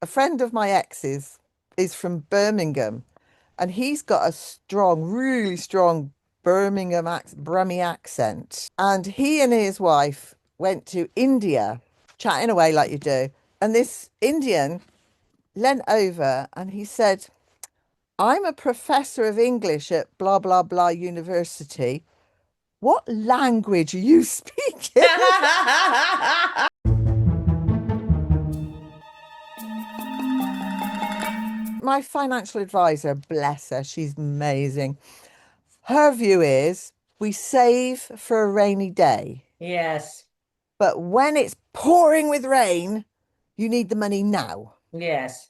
a friend of my ex's is from Birmingham, and he's got a strong, really strong Brummie accent. And he and his wife went to India, chatting away like you do. And this Indian leant over and he said, I'm a professor of English at blah, blah, blah university. What language are you speaking? My financial advisor, bless her, she's amazing. Her view is we save for a rainy day, Yes, but when it's pouring with rain, you need the money now. yes.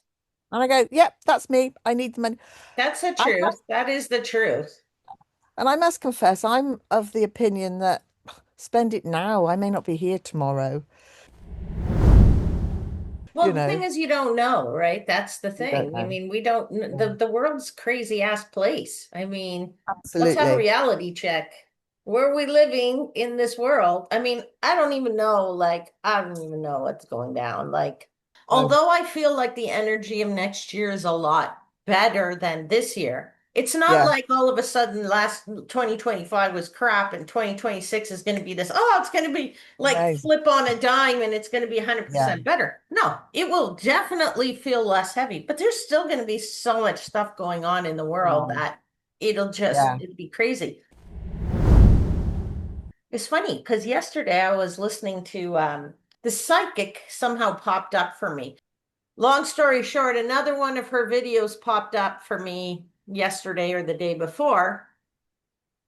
And I go, yep, that's me. I need the money. That's the I truth. must, That is the truth. and I must confess, I'm of the opinion that spend it now. I may not be here tomorrow, Well, you the thing know. is, you don't know, right? That's the You don't thing. I know. mean, we don't, Yeah. the world's crazy ass place. I mean, let's have a Absolutely. reality check. Where are we living in this world? I mean, I don't even know, like, I don't even know what's going down. Like, No. although I feel like the energy of next year is a lot better than this year, it's not Yeah. like all of a sudden last 2025 was crap and 2026 is going to be this, oh, it's going to be like Amazing. flip on a dime and it's going to be Yeah. 100% better. No, it will definitely feel less heavy, but there's still going to be so much stuff going on in the world Oh, that yeah. it'll be crazy. It's funny because yesterday I was listening to the psychic somehow popped up for me. Long story short, another one of her videos popped up for me yesterday or the day before,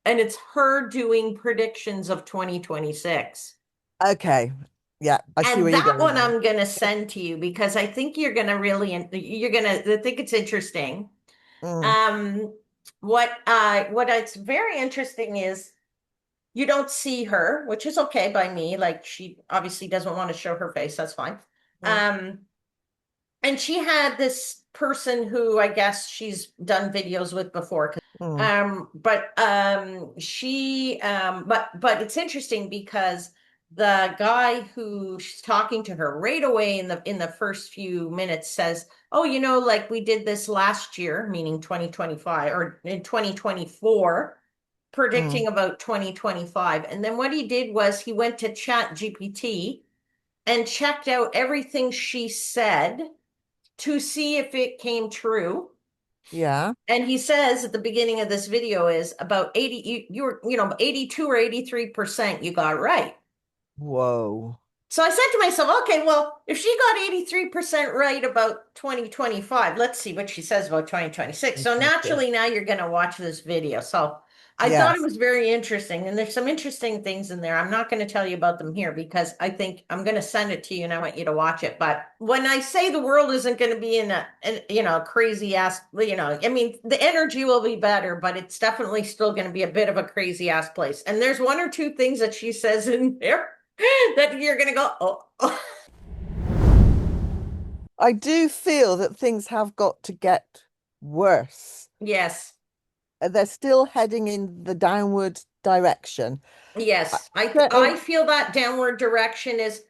and it's her doing predictions of 2026. Okay. Yeah. I see And where you're that going one there. I'm going to send to you because I think you're going to think it's interesting. Mm, Um, what it's very interesting is you don't see her, which is okay by me. Like she obviously doesn't want to show her face. That's fine. mm, Um, and she had this person who I guess she's done videos with before. mm, But it's interesting because the guy who she's talking to her right away in the first few minutes says, "Oh, like we did this last year, meaning 2025 or in 2024, mm. predicting about 2025." And then what he did was he went to Chat GPT and checked out everything she said to see if it came true. Yeah. And he says at the beginning of this video is about 80, you were, 82 or 83% you got right. Whoa. So I said to myself, okay, well, if she got 83% right about 2025, let's see what she says about 2026. So naturally, now you're going to watch this video. So I thought it Yes. was very interesting. And there's some interesting things in there. I'm not going to tell you about them here because I think I'm going to send it to you and I want you to watch it. But when I say the world isn't going to be in crazy ass, I mean, the energy will be better, but it's definitely still going to be a bit of a crazy ass place. And there's one or two things that she says in there that you're gonna go, oh. I do feel that things have got to get worse. Yes, They're still heading in the downward direction. I yes. I certainly. feel that downward direction is,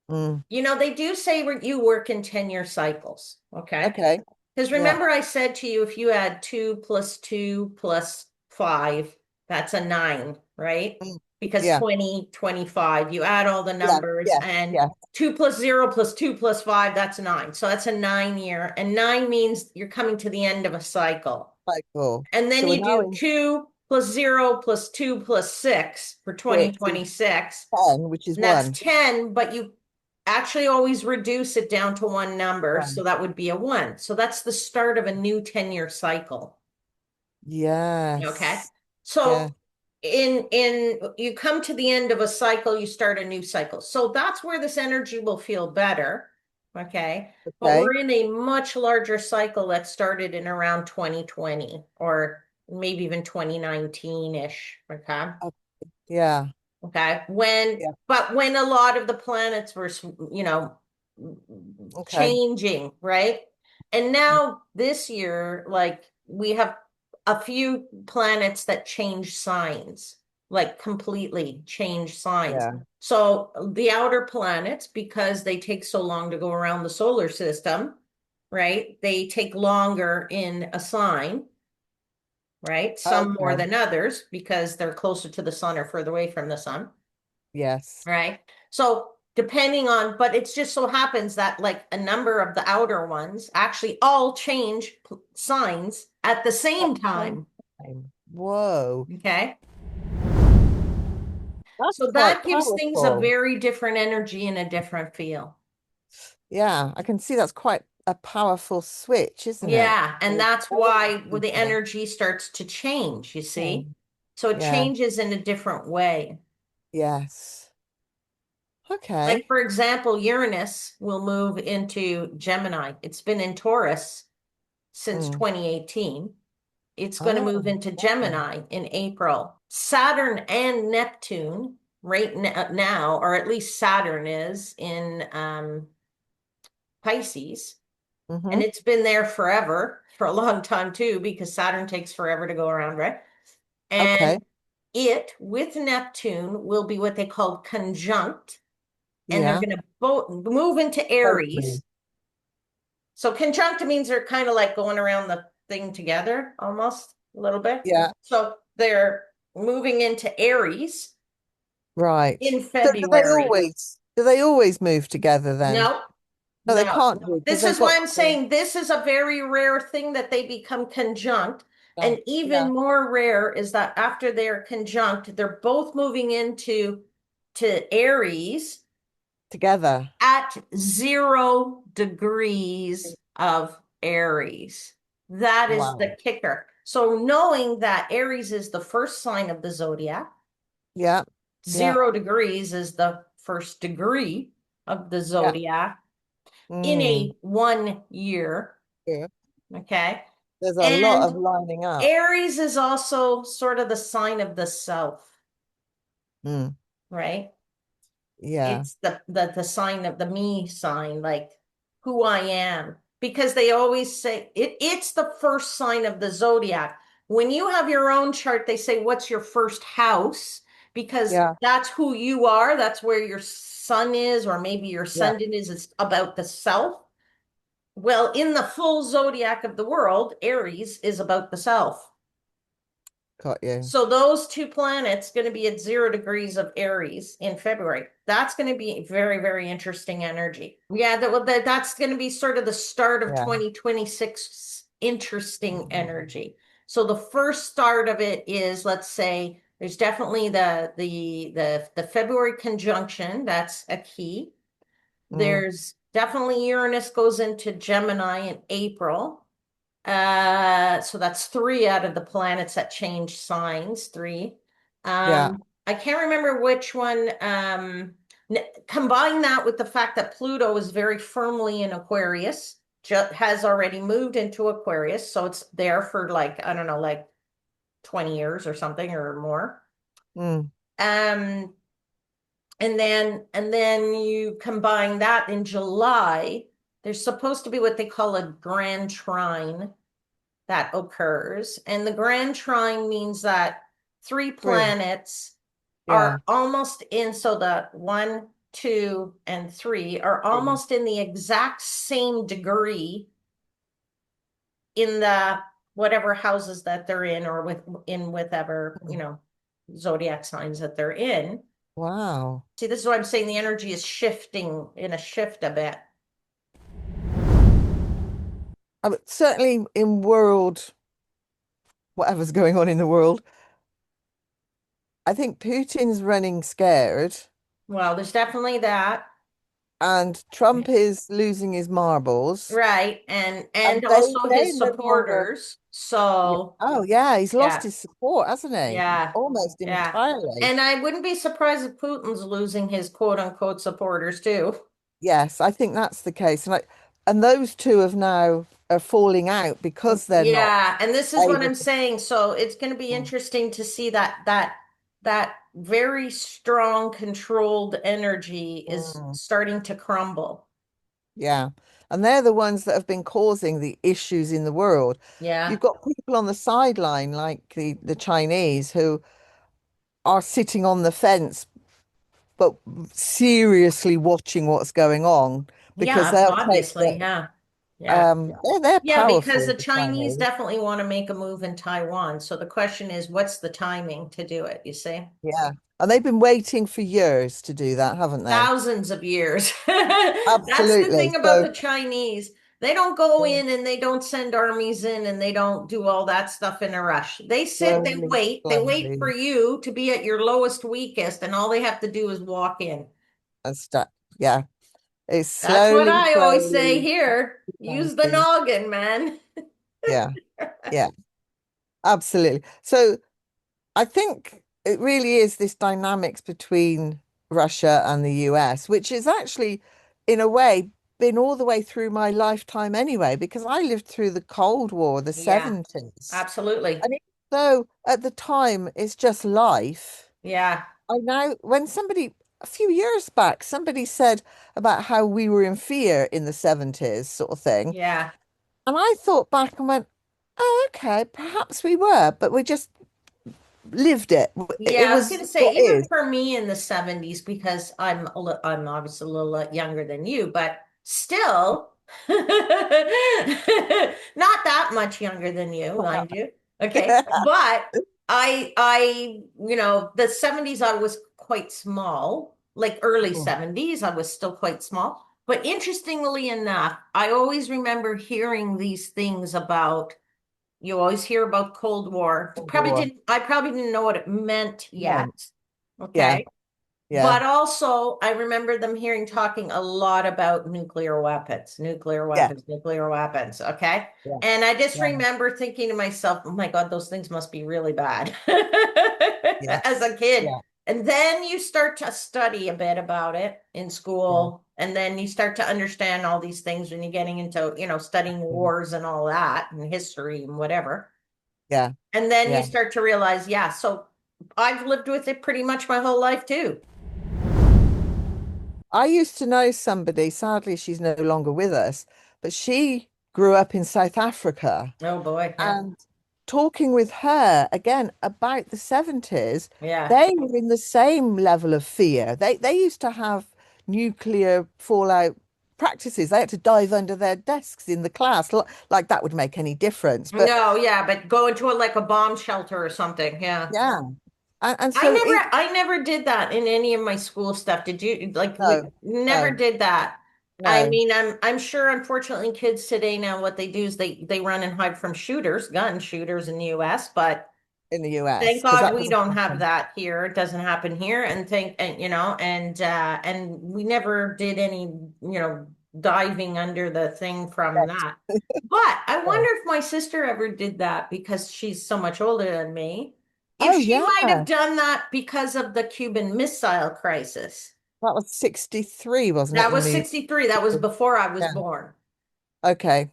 Mm, they do say you work in 10-year cycles, okay? okay. Because Yeah. remember I said to you, if you add 2 plus 2 plus 5, that's a 9, right? Mm, Because yeah. 20, 25, you add all the Yeah. numbers Yeah. and Yeah. 2 plus 0 plus 2 plus 5, that's 9. So that's a 9 year. And 9 means you're coming to the end of a cycle. Cycle. And then So we're you now do in 2 plus 0 plus 2 plus 6 for 6 is 2026. 10, which is And that's one. 10, but you actually always reduce it down to one number. So One. that would be a 1. So that's the start of a new 10-year cycle. Okay. Yes. Yeah. So in you come to the end of a cycle, you start a new cycle. So that's where this energy will feel better. Okay. But Okay. we're in a much larger cycle that started in around 2020 or maybe even 2019-ish. Okay. Okay. Yeah. Okay. When, Yeah. but when a lot of the planets were, Okay. changing, right? And now this year, like we have a few planets that change signs. like completely change signs. Yeah. So the outer planets, because they take so long to go around the solar system, right? They take longer in a sign, right? Some more Okay. than others because they're closer to the sun or further away from the sun, Yes. right? So depending on, but it's just so happens that like a number of the outer ones actually all change signs at the At same the same time. time. Whoa. Okay. That's So quite that gives things a powerful. very different energy and a different feel. Yeah, I can see that's quite a powerful switch, isn't it? Yeah, and For that's burning why the people. energy starts to change, you see? Mm. So it Yeah. changes in a different way. Yes. Like, Okay. for example, Uranus will move into Gemini. It's been in Taurus since Mm. 2018. It's going to move Oh, into wow. Gemini in April. Saturn and Neptune right now, or at least Saturn is in Pisces. And Mm-hmm. it's been there forever, for a long time too, because Saturn takes forever to go around, right? Okay. And it with Neptune will be what they call conjunct, and they're Yeah. going to both move into Both move. Aries. So conjunct means they're kind of like going around the thing together almost a little bit. Yeah. So they're moving into Aries Right. in So February. do they always move together then? No, No, they no. can't do because This they've is why got I'm the saying this is a very rare thing that they become conjunct. And yeah, even more rare is that after they're conjunct, they're both moving into to Aries together. at 0 degrees of Aries. That is Wow. the kicker. So knowing that Aries is the first sign of the zodiac, Yeah. Yeah. 0 degrees is the first degree of the Yeah. zodiac in Mm. a 1 year. Yeah. Okay. There's a lot of And lining up. Aries is also sort of the sign of the self, Mm. right? Yeah. It's the sign of the me sign, like who I am. Because they always say it's the first sign of the zodiac. When you have your own chart, they say, what's your first house? Because Yeah. that's who you are. That's where your sun is, or maybe your Yeah. ascendant is. It's about the self. Well, in the full zodiac of the world, Aries is about the self. Got you. So those two planets going to be at 0 degrees of Aries in February. That's going to be very, very interesting energy. Yeah, that's going to be sort of the start of Yeah. 2026 interesting energy. So the first start of it is, let's say, there's definitely the February conjunction. That's a key. Mm. There's definitely Uranus goes into Gemini in April. So that's three out of the planets that change signs, three. Yeah. I can't remember which one. Combine that with the fact that Pluto is very firmly in Aquarius, has already moved into Aquarius, so it's there for like, I don't know, like 20 years or something or more. Mm. Um, and then you combine that in July, there's supposed to be what they call a grand trine that occurs. And the grand trine means that three Three. planets Yeah. are almost in, so that one, two, and three are Three. almost in the exact same degree in the whatever houses that they're in, or in whatever, Mm. zodiac signs that they're in. Wow. See, this is what I'm saying. The energy is shifting in a shift a bit. Certainly in whatever's going on in the world, I think Putin's running scared Well, there's definitely that. and Trump is losing his marbles. Right. And And they also they his no longer. supporters. Yeah. So Oh yeah, he's lost yeah, his support, hasn't he? yeah, Almost yeah. entirely. And I wouldn't be surprised if Putin's losing his quote unquote supporters too. Yes, I think that's the case. And those two have now are falling out because they're not Yeah, and this is what able I'm to. saying. So it's going to be Mm. interesting to see that very strong controlled energy is Mm. starting to crumble. Yeah. And they're the ones that have been causing the issues in the world. Yeah. You've got people on the sideline like the Chinese who are sitting on the fence, but seriously watching what's going on because Yeah, they'll take obviously. the Yeah. Yeah. they're Yeah, because powerful, the the Chinese Chinese. definitely want to make a move in Taiwan. So the question is, what's the timing to do it, you see? Yeah. And they've been waiting for years to do that, haven't they? Thousands of years. That's the Absolutely. thing about So the Chinese. They don't go in and they don't send armies in and they don't do all that stuff in a rush. They sit, slowly, they wait for slowly you to be at your lowest, weakest, and all they have to do is walk in. and start. Yeah. It's That's what slowly, I always say slowly here. Use the advancing. noggin, man. Yeah. Yeah. Absolutely. So I think it really is this dynamics between Russia and the US, which is actually, in a way, been all the way through my lifetime anyway, because I lived through the Cold War, the Yeah, 70s. absolutely. And even though at the time it's just life, Yeah, I now, when somebody, a few years back, somebody said about how we were in fear in the 70s, sort of thing. yeah. And I thought back and went, oh, okay, perhaps we were, but we just lived it. Yeah, It I was was gonna say, what even is. for me in the 70s, because I'm obviously a little younger than you, but still not that much younger than you, mind you. Okay. But the 70s I was quite small, like early Mm. 70s, I was still quite small. But interestingly enough, I always remember hearing these things about you always hear about Cold War. Cold War. I probably didn't know what it meant yet. Meant. Yeah, Okay. yeah, But also, I remember them talking a lot about yeah, nuclear weapons. Okay. yeah, And I just yeah, remember thinking to myself, oh my God, those things must be really bad as yes, a kid. yeah, And then you start to study a bit about it in yeah, school. And then you start to understand all these things when you're getting into, studying yeah, wars and all that and history and whatever. yeah, And then you yeah. start to realize, yeah, so I've lived with it pretty much my whole life too. I used to know somebody, sadly, she's no longer with us, but she grew up in South Africa. Oh boy, yeah. And talking with her again about the 70s, Yeah. they were in the same level of fear. They used to have nuclear fallout practices. They had to dive under their desks in the class, like that would make any difference. But No, yeah, but go into it like a bomb shelter or something. Yeah. yeah, and so it I never did that in any of my school stuff. Did you? Like we no, never no, did that. I no mean, I'm sure unfortunately kids today now what they do is they run and hide from gun shooters in the US, but in the US thank because God that we doesn't don't have happen. that here. It doesn't happen here. And we never did any, diving under the thing from Yes. that. But I Yeah. wonder if my sister ever did that because she's so much older than me. If Oh she yeah, might have that done that because of the Cuban Missile Crisis. was 63, wasn't it, That in was the 63. That was before I was yeah. born. Okay.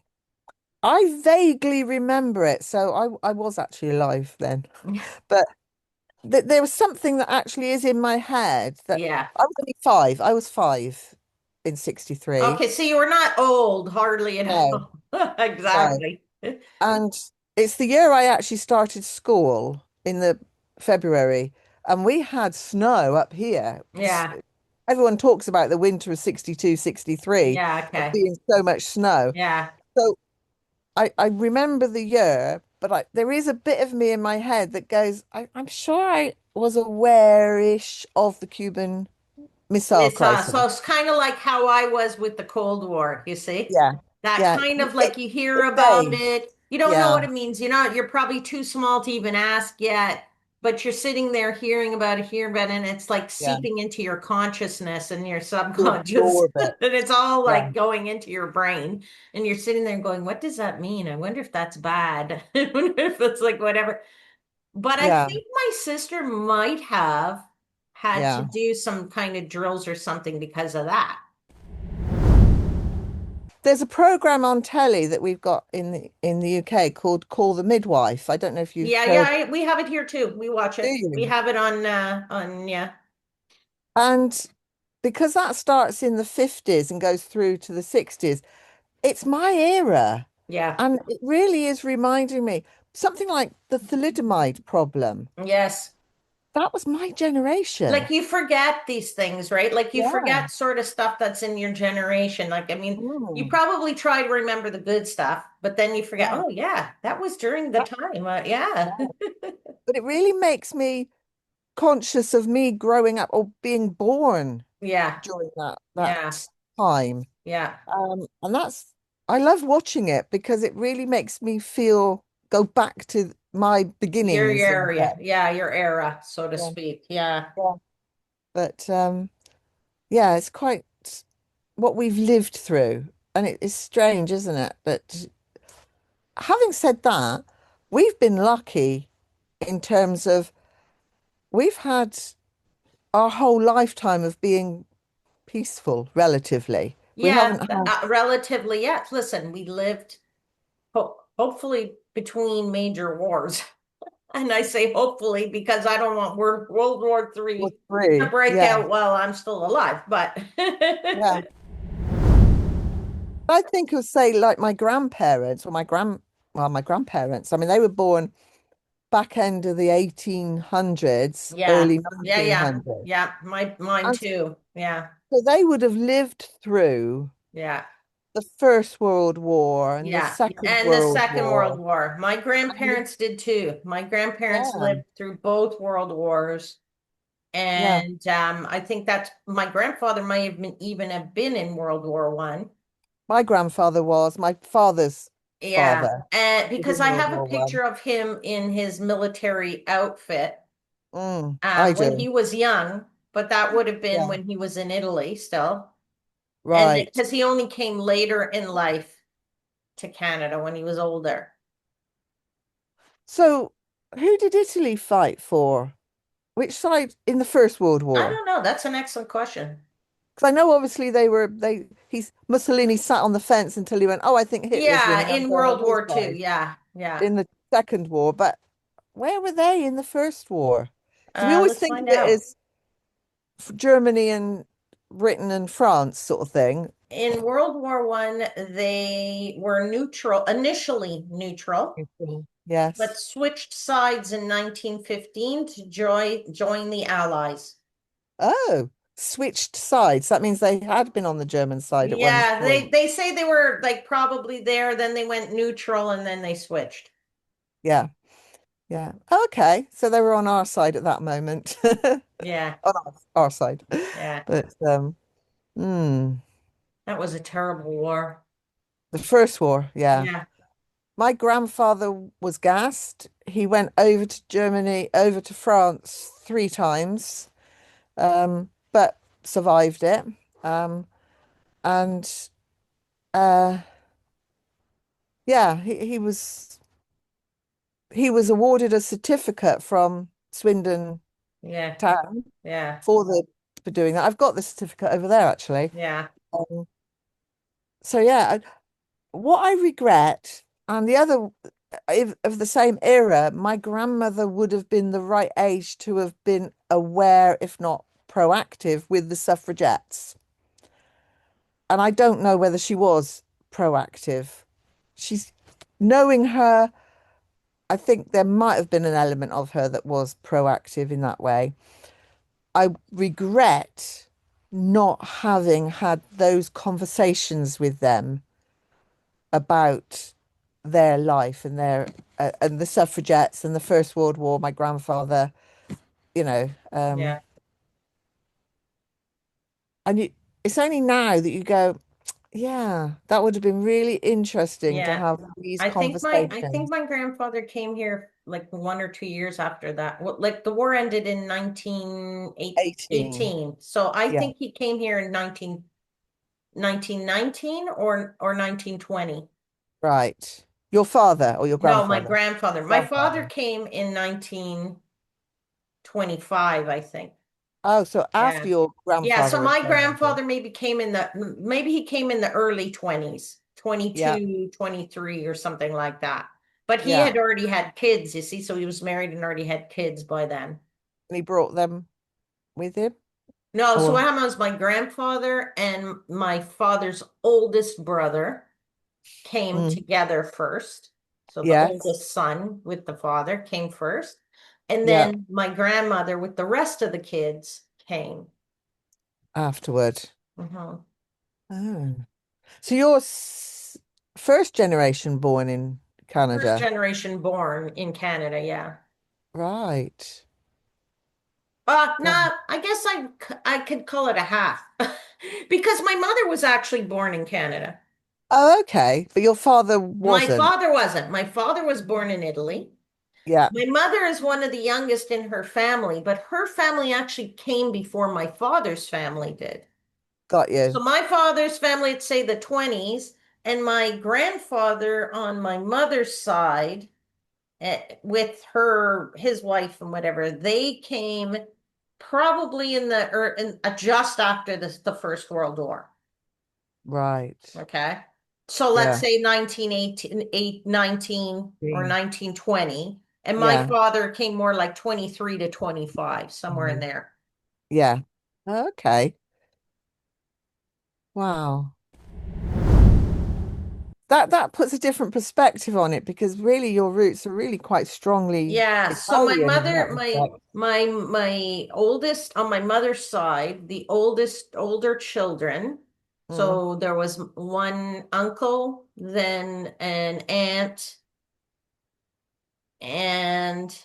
I vaguely remember it, so I was actually alive then. But th there was something that actually is in my head that Yeah. I was only five. I was five in 63. Okay, so you were not old, hardly at No, all. no. Exactly. And it's the year I actually started school in the February, and we had snow up here. Yeah. Everyone talks about the winter of 62, 63 Yeah, of okay. being so much snow. Yeah. So I remember the year, but there is a bit of me in my head that goes, I'm sure I was aware-ish of the Cuban Missile So Crisis. it's kind of like how I was with the Cold War, you see? Yeah, That yeah. kind of It, like you hear it about vague. it. You don't know Yeah, what it means. You're probably too small to even ask yet, but you're sitting there hearing about it, and it's like yeah. seeping into your consciousness and your To subconscious. absorb And it. it's all Yeah, like going into your brain. And you're sitting there going, what does that mean? I wonder if that's bad. I wonder if it's like whatever. But I yeah, think my sister might have had to yeah. do some kind of drills or something because of that. There's a program on telly that we've got in the UK called Call the Midwife. I don't know if you've Yeah, heard, we have it here too. We watch do it. We you? have it on yeah. And because that starts in the 50s and goes through to the 60s, it's my era. Yeah. And it really is reminding me something like the thalidomide problem. Yes. that was my generation. Like you forget these things, right? Like you Yeah. forget sort of stuff that's in your generation. Like, I mean, you Mm, probably try to remember the good stuff, but then you forget, yeah. oh yeah, that was during the That- time. Yeah. yeah. But it really makes me conscious of me growing up or being born Yeah. during Yeah. that time. Yeah. And that's I love watching it because it really makes me feel go back to my Your beginnings in a area. way. Yeah, your era, so to Yeah. speak. Yeah. Yeah. But yeah, it's quite what we've lived through. And it is strange, isn't it? But having said that, we've been lucky in terms of we've had our whole lifetime of being peaceful, relatively. We Yeah, haven't had relatively, yeah. Listen, we lived hopefully between major wars. And I say hopefully because I don't want World War War III to three. break Yeah, out while I'm still alive. But yeah. I think of say like my grandparents or my grandparents. I mean, they were born back end of the 1800s, yeah, early yeah, yeah, 1900s. yeah. Mine And too. Yeah, so they would have lived through yeah, the First World War and the yeah. Second And the World Second World War. War. My And grandparents did too. My grandparents yeah, lived through both world wars. yeah. And I think that's my grandfather might have been even have been in World War One. My grandfather was, my father's Yeah. father And was because in I World have a War One. picture of him in his military outfit I when he do. was young, but that would have been Yeah, when he was in Italy still. And right. because he only came later in life to Canada when he was older. So who did Italy fight for? Which side in the First World I War? don't know. That's an excellent question. Because I know obviously he's Mussolini sat on the fence until he went, oh, I think Hitler's Yeah, winning. I'm in going on World his War Two. side Yeah, yeah. in the Second War. But where were they in the First War? Because we always Let's think of find it out. as Germany and Britain and France sort of thing. In World War One, they were neutral, initially neutral, Mhm. but Yes. switched sides in 1915 to join the Allies. Oh, switched sides. That means they had been on the German side at one Yeah, point. they say they were like probably there, then they went neutral and then they switched. Yeah. Yeah. Okay. So they were on our side at that moment. Yeah, On our side. yeah. But hmm, That was a terrible war. the first war, yeah. Yeah, My grandfather was gassed. He went over to Germany, over to France 3 times, but survived it. Um, and yeah, he was awarded a certificate from Swindon yeah, town yeah, for doing that. I've got the certificate over there actually. yeah, Um, so yeah, what I regret, and the other if, of the same era, my grandmother would have been the right age to have been aware, if not proactive, with the suffragettes. And I don't know whether she was proactive. She's knowing her, I think there might have been an element of her that was proactive in that way. I regret not having had those conversations with them about their life and their and the suffragettes and the First World War. My grandfather, you know, yeah, and it's only now that you go, yeah, that would have been really interesting to yeah. have these I think conversations. my grandfather came here like 1 or 2 years after that. Like the war ended in 18, 1918. So I yeah, think he came here in 1919 or 1920. right. Your father or your No, my grandfather? grandfather. My father Grandfather. came in 1925, I think. Oh, so after Yeah. your Yeah, so grandfather had my came over. grandfather maybe he came in the early 20s, Yeah, 22, 23, or something like that. But he yeah. had already had kids, you see, so he was married and already had kids by then. And he brought them with him, No, so what or happened was my grandfather and my father's oldest brother came mm, together first. So the yes, oldest son with the father came first. And Yeah. then my grandmother with the rest of the kids came. Afterward. Mhm. Oh. So you're first generation born in First Canada. generation born in Canada, yeah. Right. No, God. I guess I could call it a half because my mother was actually born in Canada. Oh, okay. But your father My wasn't. father wasn't. My father was born in Italy. Yeah. My mother is one of the youngest in her family, but her family actually came before my father's family did. Got So you. my father's family, let's say the 20s, and my grandfather on my mother's side, with his wife and whatever, they came probably in the or just after the First World War. Right. Okay. So let's Yeah. say 1918, 19 or Mm. 1920. And my Yeah. father came more like 23 to 25, somewhere in Mhm. there. Yeah. Okay. Wow. That puts a different perspective on it because really your roots are really quite strongly Yeah. So my Italian in that mother, respect. my oldest on my mother's side, the oldest older children. Mm. So there was one uncle, then an aunt, and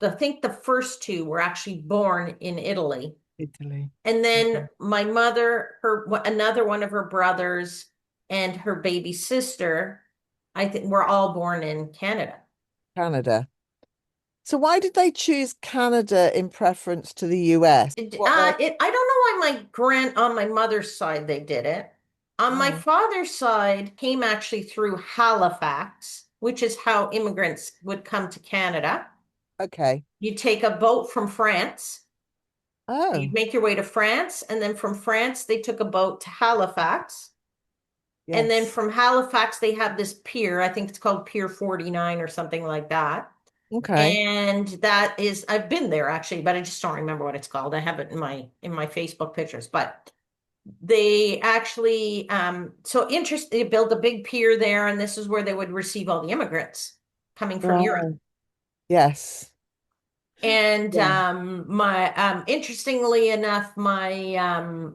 I think the first two were actually born in Italy. Italy. And then Mm. my mother, another one of her brothers, and her baby sister, I think were all born in Canada. Canada. So why did they choose Canada in preference to the US? What were I don't know why on my mother's side they did it. On my mm, father's side came actually through Halifax, which is how immigrants would come to Canada. okay. You take a boat from France. You'd Oh, make your way to France, and then from France they took a boat to Halifax. And then yes. from Halifax, they have this pier. I think it's called Pier 49 or something like that. Okay. And that is, I've been there actually, but I just don't remember what it's called. I have it in my Facebook pictures. But they actually, so interest, they built a big pier there, and this is where they would receive all the immigrants coming from Europe. Right. Yes. And Yeah. my interestingly enough, my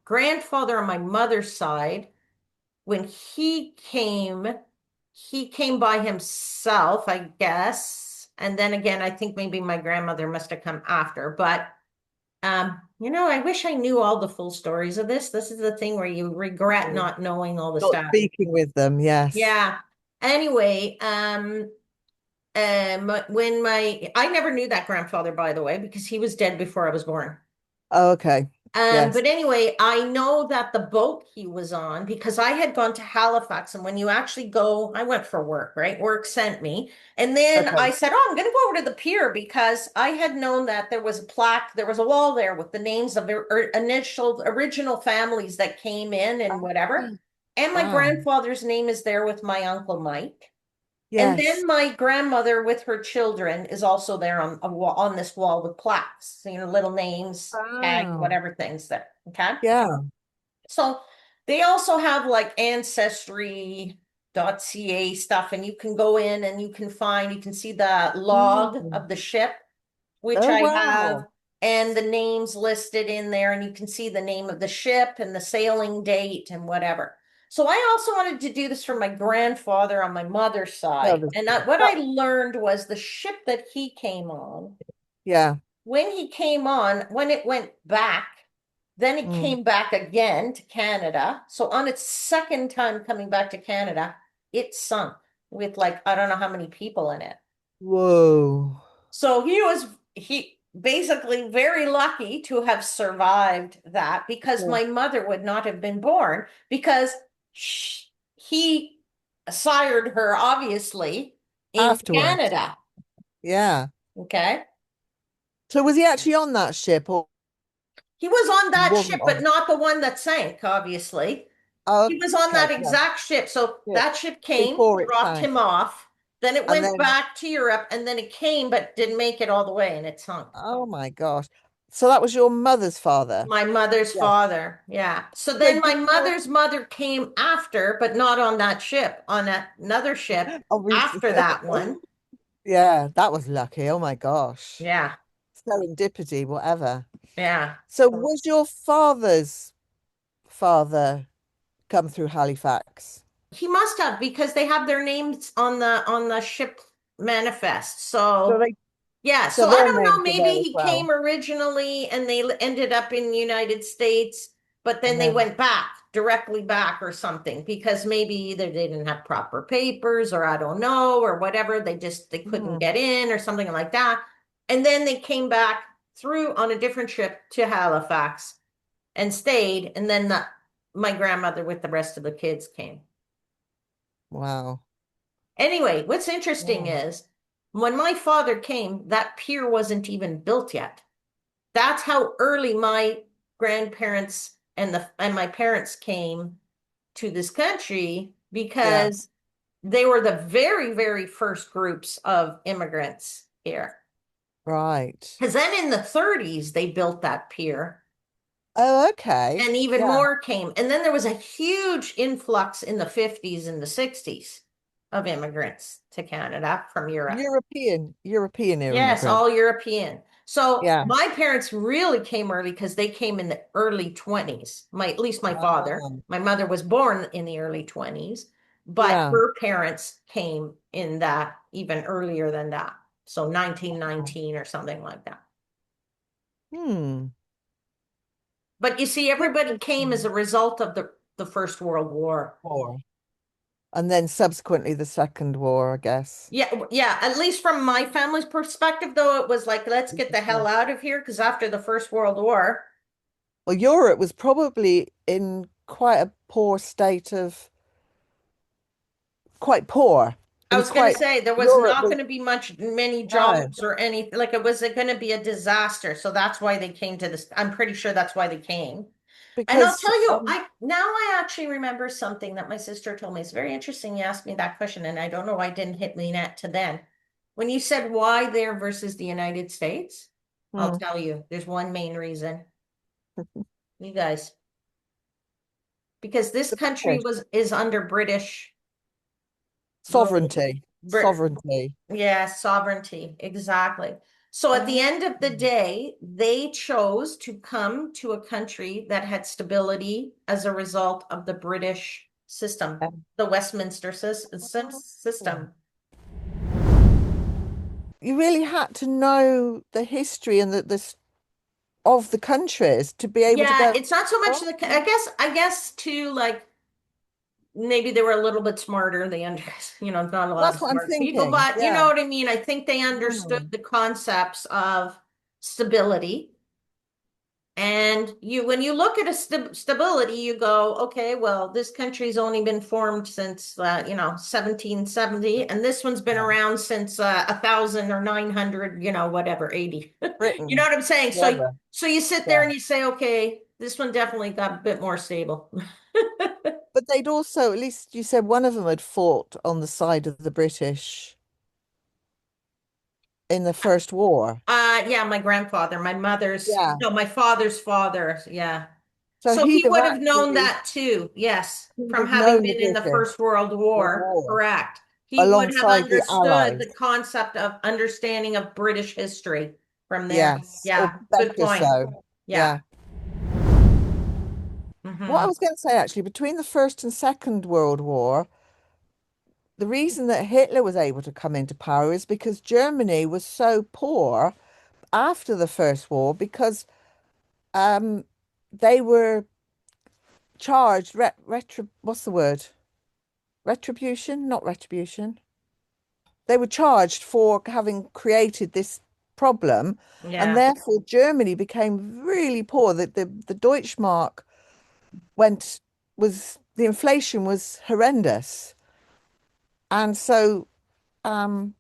grandfather on my mother's side, when he came by himself, I guess. And then again, I think maybe my grandmother must have come after. But I wish I knew all the full stories of this. This is the thing where you regret Mm. not knowing all the Not stuff. speaking with them. Yes. Yeah. Anyway, when I never knew that grandfather, by the way, because he was dead before I was born. Oh, okay. Yes. But anyway, I know that the boat he was on, because I had gone to Halifax, and when you actually go, I went for work, right? Work sent me. And then I Okay. said, oh, I'm going to go over to the pier because I had known that there was a plaque, there was a wall there with the names of their original families that came in and whatever. Ah, And my wow. grandfather's name is there with my Uncle Mike. And Yes. then my grandmother with her children is also there on on this wall with plaques, little names, tag, Wow. whatever things there. Okay. Yeah. So they also have like ancestry.ca stuff, and you can go in and you can see the log Mm. of the ship, which Oh, I have, wow. and the names listed in there, and you can see the name of the ship and the sailing date and whatever. So I also wanted to do this for my grandfather on my mother's No, side. And what that, I learned was the ship that he came on, yeah. when he came on, when it went back, then it Mm. came back again to Canada. So on its second time coming back to Canada, it sunk with like, I don't know how many people in it. Whoa. So he basically very lucky to have survived that because Yeah. my mother would not have been born because he sired her obviously in Afterwards. Canada. Yeah. Okay. So was he actually on that ship or He was on he that wasn't ship, but on? not the one that sank, obviously. Oh, He was on okay. that Yeah. exact ship. So Yeah. that ship came, Before it dropped sank. him off. Then it And went then, back to Europe, and then it came, but didn't make it all the way, and it sunk. oh my gosh. So that was your mother's father? My mother's Yes. father. Yeah. So So then my did your, mother's mother came after, but not on that ship, on another ship obviously, after that one. Yeah, that was lucky. Oh my gosh. Yeah, Serendipity, whatever. yeah. So was your father's father come through Halifax? He must have because they have their names on the ship manifest. So So they yeah, so so I their don't know. names are Maybe there as he came well. originally and they ended up in the United States, but then And they then went back, directly back or something, because maybe either they didn't have proper papers or I don't know, or whatever. They couldn't hmm, get in or something like that. And then they came back through on a different ship to Halifax and stayed. And then my grandmother with the rest of the kids came. wow. Anyway, what's interesting Yeah. is when my father came, that pier wasn't even built yet. That's how early my grandparents and my parents came to this country Yeah. because they were the very, very first groups of immigrants here. Right. Because then in the 30s, they built that pier Oh, okay. and even Yeah. more came. And then there was a huge influx in the 50s and the 60s of immigrants to Canada from Europe. European Yes, immigrant. all European. So Yeah. my parents really came early because they came in the early 20s. At least my father. Wow. My mother was born in the early 20s, but Yeah. her parents came in that even earlier than that. So 1919 or something like that. Hmm. But you see, everybody came as Interesting. a result of the First World War. War. And then subsequently the Second War, I guess. Yeah, yeah, at least from my family's perspective, though, it was like, let's get the Yeah. hell out of here because after the First World War, Well, Europe was probably in quite a poor state of quite poor. It I was was going to quite say there was Europe not was going to be many no, jobs or anything. Like it was going to be a disaster. So that's why they came to this. I'm pretty sure that's why they came. And I'll because tell you, I actually remember something that my sister told me. It's very interesting. You asked me that question, and I don't know why it didn't hit me net to then. When you said why there versus the United States, I'll hmm, tell you, there's one main reason. You guys, because this the country British is under British rule. sovereignty, Brit sovereignty. Yeah, sovereignty, exactly. So at the Oh, end of the day, they chose to come to a country that had stability as a result of the British system, the Westminster oh. system. You really had to know the history and of the countries to be able to Yeah, go, it's not so much oh, I guess too, like maybe they were a little bit smarter. They under, not a lot that's of what I'm smart people, thinking. but you Yeah. know what I mean? I think they understood Hmm. the concepts of stability. And when you look at a stability, you go, okay, well, this country's only been formed since 1770, and this one's been Yeah. around since 1,000 or 900, whatever, 80. You know Britain, what I'm saying? So whoever. so you sit there Yeah. and you say, okay, this one definitely got a bit more stable. But they'd also, at least you said one of them had fought on the side of the British in the First War. Yeah, my grandfather, my mother's, Yeah. no, my father's father, yeah. So So he'd he have would have known actually, that too, yes, he'd from have having known the been in the British, First World the War, war, correct. He would have alongside the understood Allies. the concept of understanding of British history from there. Yes, or Yeah, good better point. so. Yeah. Yeah. What I Hmm. was going to say actually, between the First and Second World War, the reason that Hitler was able to come into power is because Germany was so poor after the First War because um, they were charged what's the word? Retribution, not retribution. They were charged for having created this problem, and Yeah, therefore Germany became really poor. The Deutschmark went was the inflation was horrendous, and so um,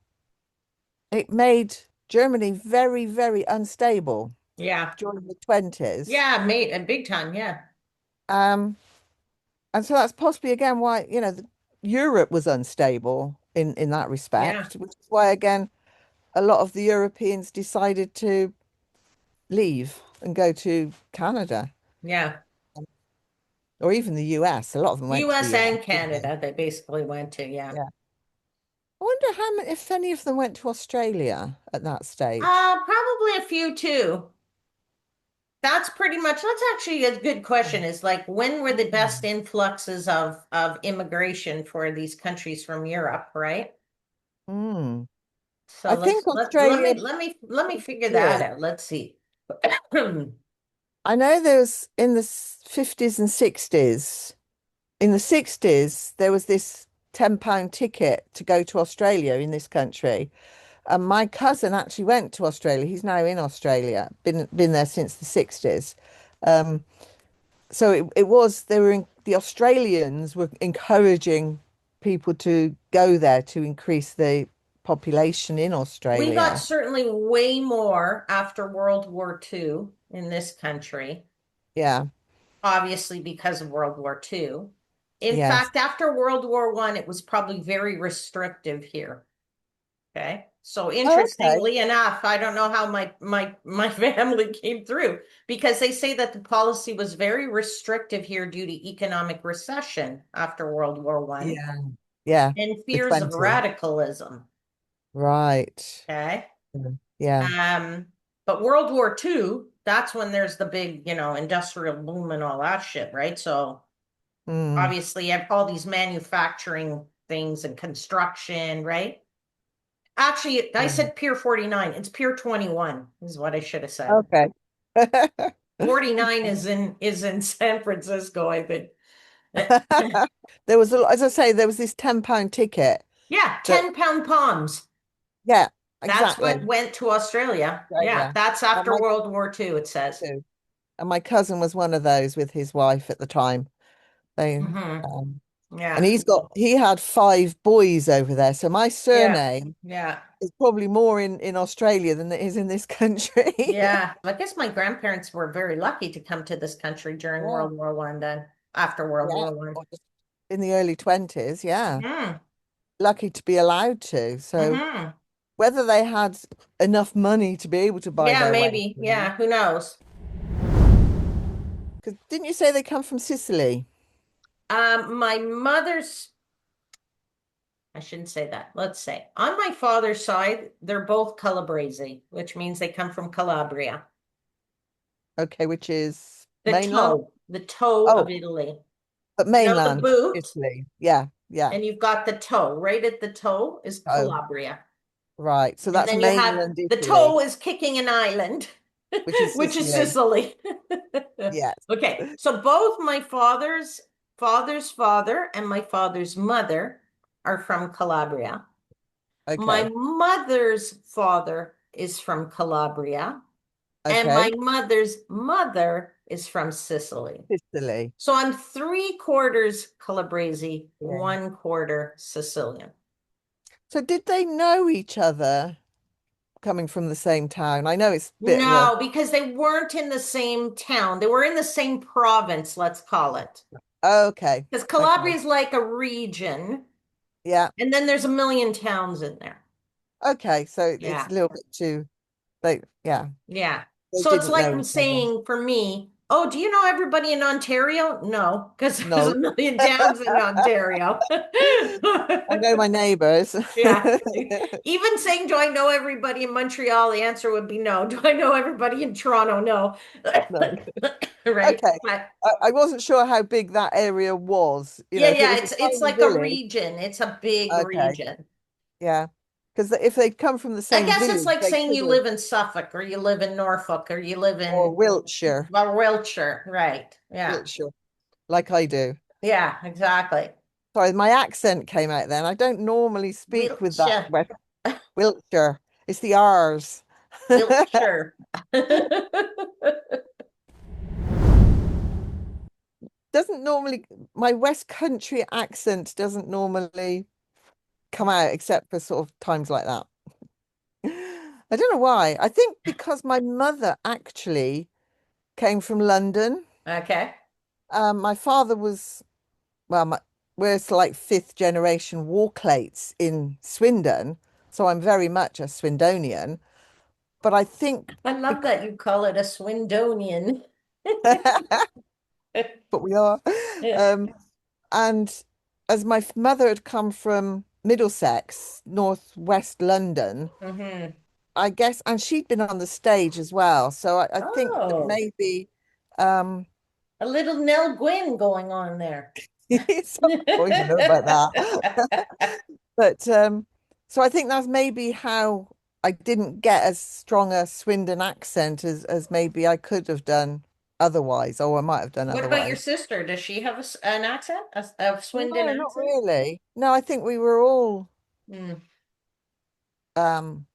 it made Germany very, very unstable yeah, during the 20s. yeah, mate, and big time, yeah, Um, and so that's possibly again why, Europe was unstable in that yeah, respect, which is why again a lot of the Europeans decided to leave and go to Canada yeah. or even the US. A lot of them went to the US US, and didn't they? Canada, they basically went to, yeah. Yeah. wonder how many, if any of them went to Australia at that stage. Probably a few too. That's pretty much, that's actually a good question. Is like when were the best Hmm. influxes of immigration for these countries from Europe, right? Hmm. So I think let Australia me let me figure that did. out. Let's see. I know there was in the 50s and 60s. In the 60s, there was this £10 ticket to go to Australia in this country. And my cousin actually went to Australia. He's now in Australia, been there since the 60s. Um, so it was they were the Australians were encouraging people to go there to increase the population in We got Australia. certainly way more after World War II in this country, Yeah, obviously because of World War II. In yes. fact, after World War One, it was probably very restrictive here. Okay. So Okay. interestingly enough, I don't know how my family came through because they say that the policy was very restrictive here due to economic recession after World War One Yeah, yeah. and The fears of 20. radicalism. Right. Okay. Yeah. Um, but World War II, that's when there's the big, industrial boom and all that shit, right? So Mm, obviously you have all these manufacturing things and construction, right? Actually, I yeah. said Pier 49. It's Pier 21, is what I should have said. Okay. 49 is in San Francisco, I think. There was, as I say, there was this £10 ticket Yeah, that, 10-pound palms. yeah, That's what exactly. went to Australia. Yeah, Australia. that's And after my World War II, it says. too. And my cousin was one of those with his wife at the time. They, Hmm. um, and Yeah. he had 5 boys over there. So my Yeah. surname Yeah. is probably more in Australia than it is in this country. Yeah. I guess my grandparents were very lucky to come to this country during Yeah, World War One, then after World yeah. War One. Or just in the early 20s, yeah. Hmm. Lucky to be allowed to. So Hmm. whether they had enough money to be able to buy Yeah, their way maybe. through. Yeah, who knows? Because didn't you say they come from Sicily? My mother's I shouldn't say that. Let's say on my father's side, they're both Calabrese, which means they come from Calabria, Okay, which is the mainland? toe of Oh, Italy. but You know, the mainland boot, Italy. Yeah, yeah. and you've got the toe. Right at the toe is Oh, Calabria. right. So And that's then you have mainland the Italy, toe is kicking an island, which is which is Sicily. Sicily. Yes. Okay, so both my father's father and my father's mother are from Calabria. My Okay. mother's father is from Calabria, and my Okay. mother's mother is from Sicily. Sicily. So I'm 3/4 Calabrese, Yeah. 1/4 Sicilian. So did they know each other coming from the same town? I know it's a bit of a No, because they weren't in the same town. They were in the same province, let's call it. okay. Because Okay. Calabria is like a region, Yeah. and then there's a million towns in there. Okay. So it's Yeah. a little bit too yeah. Yeah. They So it's didn't like know each other. saying for me, oh, do you know everybody in Ontario? No, because there's a No. million towns in Ontario. I know my neighbors. Yeah. Even saying, do I know everybody in Montreal? The answer would be no. Do I know everybody in Toronto? No. No. Right. Okay. But I wasn't sure how big that area was. yeah, If it yeah, was a it's tiny like a village, region. It's a big okay. region. Yeah. Because if they'd come from the I same guess it's village, like they saying could you have, live in Suffolk or you live in Norfolk or you live or in Wiltshire, Wiltshire. Right. Yeah. Wiltshire, like I do. Yeah, exactly. Sorry, my accent came out then. I don't normally speak with that Wiltshire. West Wiltshire. It's the R's. Wiltshire. Doesn't normally, my West Country accent doesn't normally come out except for sort of times like that. I don't know why. I think because my mother actually came from London. Okay. My father was, well, we're like fifth generation Walklates in Swindon, so I'm very much a Swindonian. But I think I love because, that you call it a Swindonian. but we are. Yeah. Um, and as my mother had come from Middlesex, northwest London, Hmm. I guess, and she'd been on the stage as well. So I think that Oh, maybe um a little Nell Gwynn going on there. so, I don't know about that. But so I think that's maybe how I didn't get as strong a Swindon accent as maybe I could have done otherwise, or I might have done What about your otherwise. sister? Does she have an accent? A Swindon No, not accent? really. No, I think we were all Mm. um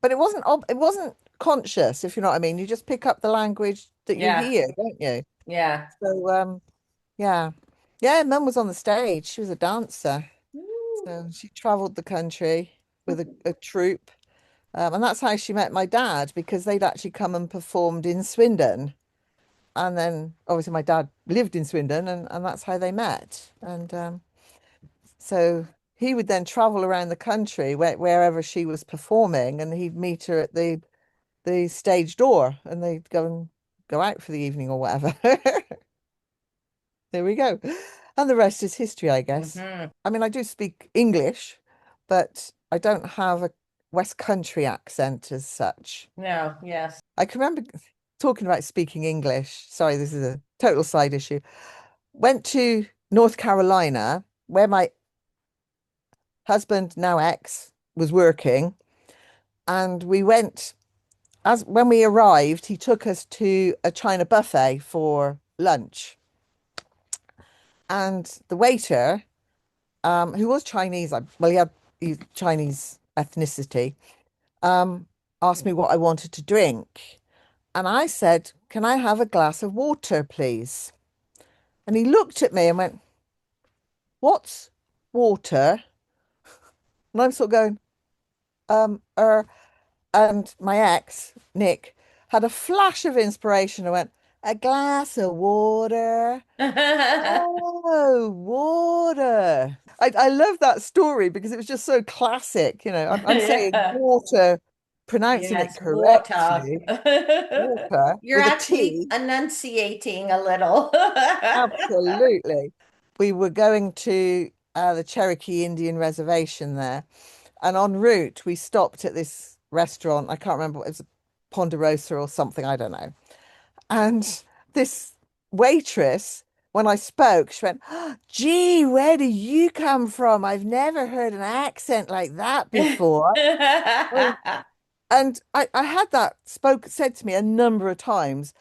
but it wasn't conscious, if you know what I mean. You just pick up the language that you Yeah, hear, don't you? yeah. So yeah. Yeah, Mum was on the stage. She was a dancer. Ooh. So she traveled the country with a troupe. And that's how she met my dad because they'd actually come and performed in Swindon. And then obviously my dad lived in Swindon and that's how they met. And so he would then travel around the country wherever she was performing and he'd meet her at the stage door and they'd go out for the evening or whatever. There we go. And the rest is history, I guess. Hmm. I mean, I do speak English, but I don't have a West Country accent as such. No, yes. I can remember talking about speaking English. Sorry, this is a total side issue. Went to North Carolina where my husband, now ex, was working, and we went as when we arrived, he took us to a China buffet for lunch. And the waiter, who was Chinese, well, he Chinese ethnicity, um, asked me what I wanted to drink. And I said, "Can I have a glass of water, please?" And he looked at me and went, "What's water?" And I'm sort of going, and my ex, Nick, had a flash of inspiration and went, "A glass of water." Oh, water. I love that story because it was just so classic. I'm saying Yeah. water, pronouncing it Yes, water. correctly, water You're with a actually T. enunciating a little. Absolutely. We were going to the Cherokee Indian Reservation there. And en route, we stopped at this restaurant. I can't remember what it was, Ponderosa or something. I don't know. And this waitress, when I spoke, she went, "Oh, gee, where do you come from? I've never heard an accent like that before." Oh. And I had that said to me a number of times.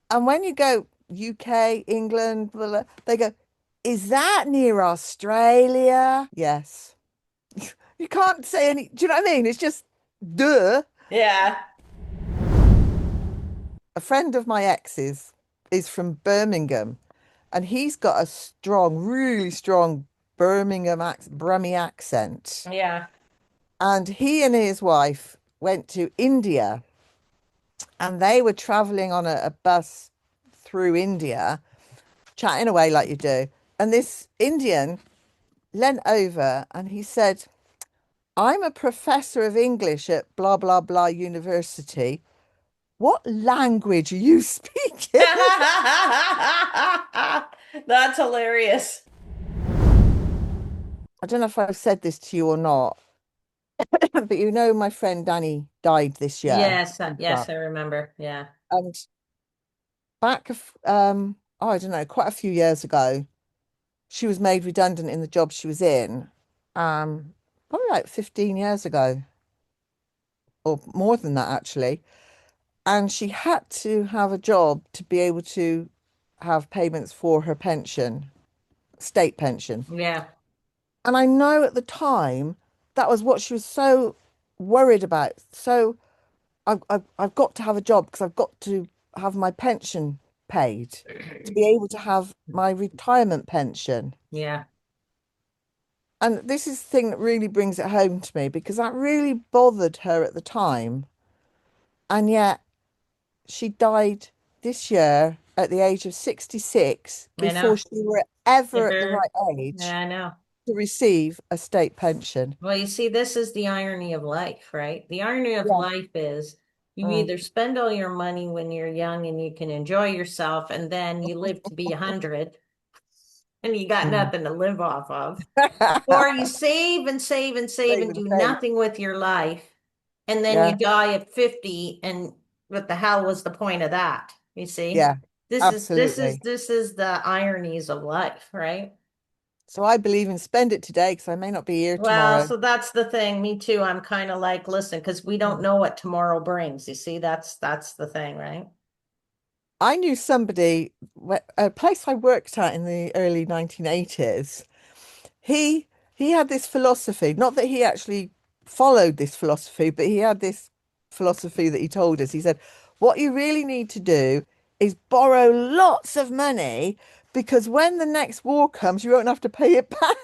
And when you go UK, England, blah, blah, they go, "Is that near Australia?" Yes. You can't say any, do you know what I mean? It's just duh. Yeah. A friend of my ex's is from Birmingham and he's got a strong, really strong Brummie accent. Yeah. And he and his wife went to India and they were traveling on a bus through India, chatting away like you do. And this Indian leant over and he said, "I'm a professor of English at blah, blah, blah university. What language are you speaking?" That's hilarious. I don't know if I've said this to you or not, but my friend Danny died this year. Yes, yes, I remember. Yeah. And oh, I don't know, quite a few years ago, she was made redundant in the job she was in. Probably like 15 years ago, or more than that actually. And she had to have a job to be able to have payments for her pension, state pension. Yeah. And I know at the time that was what she was so worried about. So I've got to have a job because I've got to have my pension paid to be able to have my retirement pension. Yeah. And this is the thing that really brings it home to me because that really bothered her at the time. And yet she died this year at the age of 66 I know. before she were ever at the Ever. right Yeah, age I know. to receive a state pension. Well, you see, this is the irony of life, right? The irony of Yeah. life is you Mm. either spend all your money when you're young and you can enjoy yourself, and then you live to be 100, and you got Mm. nothing to live off of. Or you save and save and save Save and and do save. nothing with your life, and then you Yeah, die at 50, and what the hell was the point of that? You see? yeah, absolutely. This is the ironies of life, right? So I believe in spend it today because I may not be here Well, tomorrow. so that's the thing. Me too. I'm kind of like, listen, because we don't Mm. know what tomorrow brings. You see, that's the thing, right? I knew somebody, a place I worked at in the early 1980s. He he had this philosophy, not that he actually followed this philosophy, but he had this philosophy that he told us. He said, what you really need to do is borrow lots of money because when the next war comes, you won't have to pay it back.